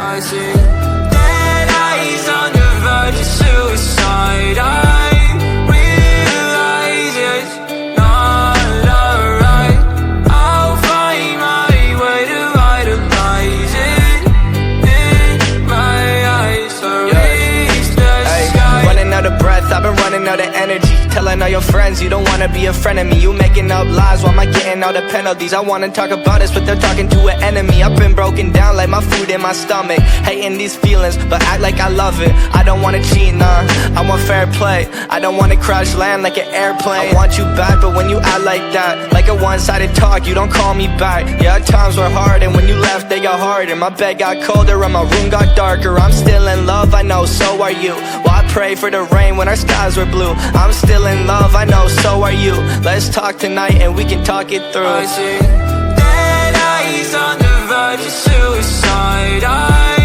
I see dead eyes on the verge of suicide. I realize it's not alright. I'll find my way to vitalize it in my eyes. So reach the sky. Running out of breath, I've been running out of energy. Telling all your friends you don't wanna be a friend of me. You making up lies, why am I getting all the penalties? I wanna talk about this, but they're talking to an enemy. I've been broken down like my food in my stomach. Hating these feelings, but act like I love it. I don't wanna cheat, nah, I want fair play. I don't wanna crash land like an airplane. I want you back, but when you act like that, like a one-sided talk, you don't call me back. Yeah, times were hard, and when you left, they got harder. My bed got colder, and my room got darker. I'm still in love, I know, so are you. Well, I pray for the rain when our skies were blue. I'm still in love, I know, so are you. Let's talk tonight and we can talk it through. I see dead eyes on the verge of suicide. I